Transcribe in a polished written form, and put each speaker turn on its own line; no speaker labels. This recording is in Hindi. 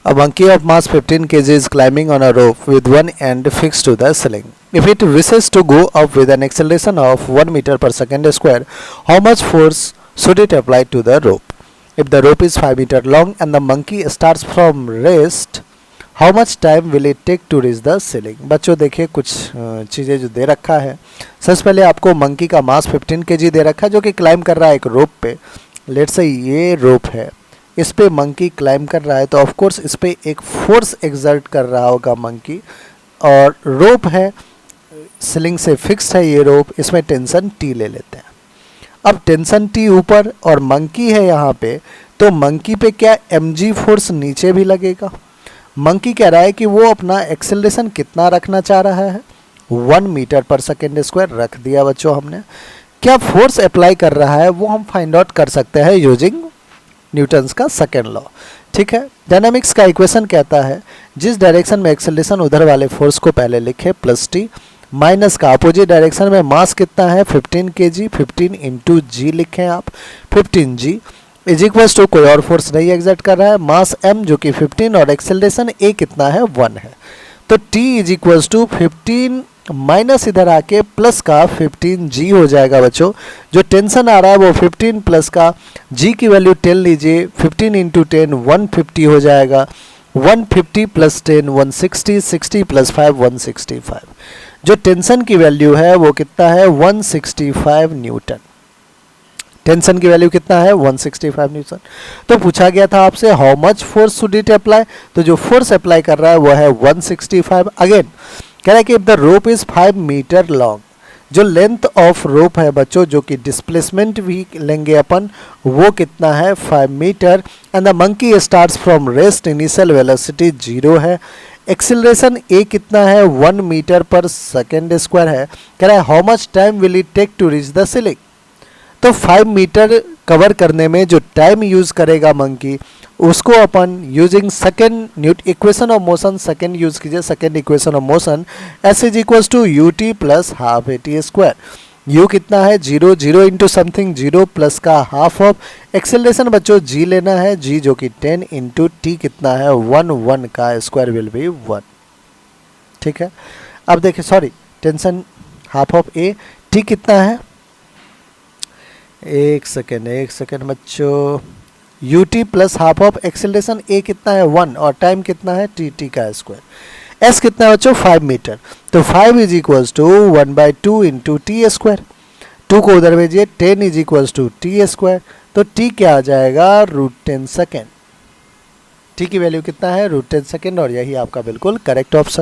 A monkey of mass 15 kg is climbing on a rope with one end fixed to the ceiling. If it wishes to go up with an acceleration of 1 meter per second square, how much force should it apply to the rope? If the rope is 5 meter long and the monkey starts from rest, how much time will it take to reach the ceiling? बच्चों देखिए कुछ चीज़ें जो दे रखा है। सबसे पहले आपको मंकी का मास 15 kg दे रखा है जो कि क्लाइंब कर रहा है एक रोप पे। लेट्स से ये रोप है, इस पे मंकी क्लाइंब कर रहा है तो ऑफ कोर्स इस पे एक फोर्स एक्सर्ट कर रहा होगा मंकी, और रोप है सीलिंग से फिक्स है ये रोप, इसमें टेंशन टी ले लेते हैं। अब टेंशन टी ऊपर और मंकी है यहाँ पे, तो मंकी पे क्या mg फोर्स नीचे भी लगेगा। मंकी कह रहा है कि वो अपना एक्सेलरेशन कितना रखना चाह रहा है, 1 मीटर पर सेकेंड स्क्वायर रख दिया बच्चों हमने। क्या फोर्स अप्लाई कर रहा है वो हम फाइंड आउट कर सकते हैं यूजिंग न्यूटन्स का सेकेंड लॉ। ठीक है, डायनामिक्स का इक्वेशन कहता है जिस डायरेक्शन में एक्सेलरेशन उधर वाले फोर्स को पहले लिखे प्लस टी, माइनस का अपोजिट डायरेक्शन में मास कितना है 15 kg, 15 इंटू जी लिखें आप, 15 जी इज इक्वल्स टू कोई और फोर्स नहीं एग्जर्ट कर रहा है, मास m जो कि 15 और एक्सेलरेशन a कितना है 1 है। तो t is equals to 15 minus इधर आके प्लस का 15 जी हो जाएगा बच्चों। जो टेंशन आ रहा है वो 15 प्लस का g की वैल्यू 10 लीजिए, 15 इंटू 10 150 हो जाएगा, 150 प्लस 10 160, 60 प्लस 5 165। जो टेंशन की वैल्यू है वो कितना है 165 न्यूटन। टेंशन की वैल्यू कितना है 165 न्यूटन। तो पूछा गया था आपसे how much force should it apply, तो जो फोर्स अप्लाई कर रहा है वो है 165। अगेन कह रहा है कि if the rope is 5 metre long, जो लेंथ ऑफ रोप है बच्चों जो कि डिस्प्लेसमेंट भी लेंगे अपन वो कितना है 5 metre, and the monkey starts from rest, initial velocity 0 है, एक्सिलरेशन ए कितना है 1 मीटर पर सेकेंड स्क्वायर है। कह रहा है how much time will it take to reach the ceiling. तो 5 मीटर कवर करने में जो टाइम यूज करेगा मंकी उसको अपन using second equation of motion second use कीजिए, second equation of motion S is equals to U T plus half A T square. U कितना है 0, 0 इंटू समथिंग 0 प्लस का हाफ ऑफ एक्सेलरेशन बच्चों जी लेना है, जी जो कि 10 इंटू टी कितना है 1, 1 का स्क्वायर विल बी 1। ठीक है, अब देखिए sorry tension half of A, T कितना है, एक सेकेंड बच्चों, U T plus half of acceleration A कितना है 1 और टाइम कितना है टी, टी का स्क्वायर। एस कितना है बच्चों 5 मीटर, तो 5 is equals to 1/2 into T square. 2 को उधर भेजिए, 10 is equals to T square, तो टी क्या आ जाएगा √10 सेकेंड। टी की वैल्यू कितना है √10 सेकेंड, और यही आपका बिल्कुल करेक्ट ऑप्शन।